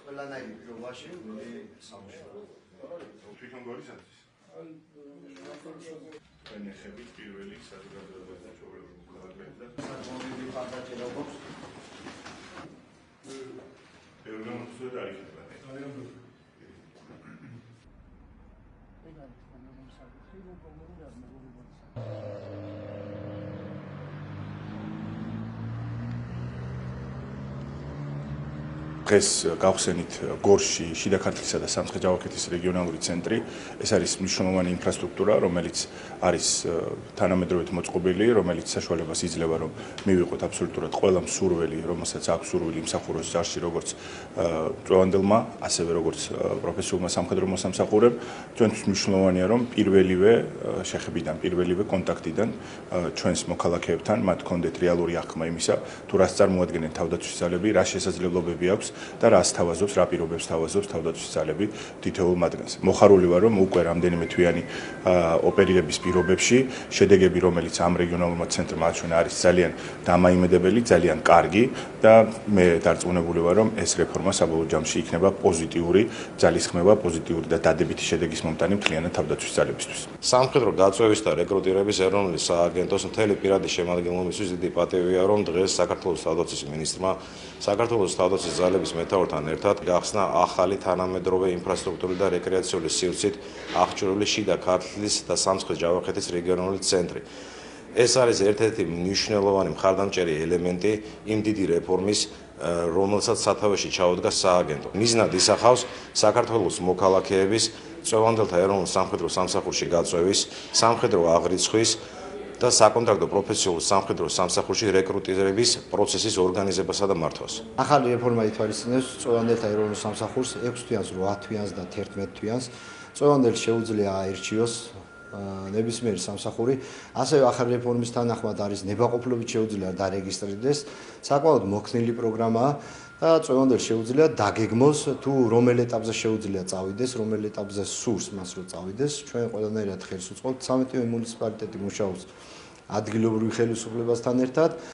ყველანაირი პირობაში მე სამუშაო. თვითონ გორიცანს. ენეხები პირველი საზოგადოებასთან ჩვეულებრივ მოქალაქეებთან. საკონდიტი პარტაჭერა გვაქვს. ეროვნულ არის დღეს გავხსენით გორში შიდა ქართლისა და სამცხე-ჯავახეთის რეგიონალური ცენტრი. ეს არის მნიშვნელოვანი ინფრასტრუქტურა, რომელიც არის თანამედროვედ მოწყობილი, რომელიც საშუალებას იძლევა, რომ მივიღოთ აბსოლუტურად ყველა მსურველი, რომელსაც აქვს სურვილი იმსახუროს ჯარში, როგორც წვევანდილმა, ასევე როგორც პროფესიულმა სამხედრო მოსამსახურემ. ჩვენთვის მნიშვნელოვანია, რომ პირველივე შეხებიდან, პირველივე კონტაქტიდან ჩვენს მოქალაქეებთან მათ ჰქონდეთ რეალური აღქმა იმისა, თუ რას წარმოადგენენ თავდაცვის ძალები, რა შესაძლებლობები აქვს და რას თავაზობს, რა პირობებს თავაზობს თავდაცვის ძალები თითოეულ მათგანს. მოხარული ვარ, რომ უკვე რამდენიმე თვიანი ოპერირების პირობებში შედეგები, რომელიც ამ რეგიონალურმა ცენტრმა აჩვენა, არის ძალიან დამაიმედებელი, ძალიან კარგი და მე დარწმუნებული ვარ, რომ ეს რეფორმა საბოლოო ჯამში იქნება პოზიტიური ძალისხმევა, პოზიტიური და დადებითი შედეგის მომტანი მთლიანად თავდაცვის ძალებისთვის. სამხედრო გაწვევის და რეკრუტირების ეროვნული სააგენტოს მთელი პირადი შემადგენლობისთვის დიდი პატივია, რომ დღეს საქართველოს თავდაცვის მინისტრმა საქართველოს თავდაცვის ძალების მეთაურთან ერთად გახსნა ახალი თანამედროვე ინფრასტრუქტურული და რეკრეაციული სივრცით აღჭურვილი შიდა ქართლის და სამცხე-ჯავახეთის რეგიონული ცენტრი. ეს არის ერთ-ერთი მნიშვნელოვანი მხარდამჭერი ელემენტი იმ დიდი რეფორმის, რომელსაც სათავეში ჩაუდგა სააგენტო. მიზნად ისახავს საქართველოს მოქალაქეების წვევანდელთა ეროვნულ სამხედრო სამსახურში გაწვევის, სამხედრო აღრიცხვის და საკონტრაქტო პროფესიულ სამხედრო სამსახურში რეკრუტირების პროცესის ორგანიზებასა და მართვას. ახალი რეფორმა ითვალისწინებს წვევანდელთა ეროვნულ სამსახურს 6 თვიანს, 8 თვიანს და 11 თვიანს. წვევანდელს შეუძლია აირჩიოს ნებისმიერი სამსახური. ასევე ახალი რეფორმის თანახმად არის ნებაყოფლობით შეუძლია დარეგისტრირდეს. საკმაოდ მოქნილი პროგრამაა და წვევანდელს შეუძლია დაგეგმოს თუ რომელ ეტაპზე შეუძლია წავიდეს, რომელ ეტაპზე სურს მას რომ წავიდეს. ჩვენ ყველანაირად ხელს უწყობთ 13 მუნიციპალიტეტი მუშაობს ადგილობრივი ხელისუფლებასთან ერთად.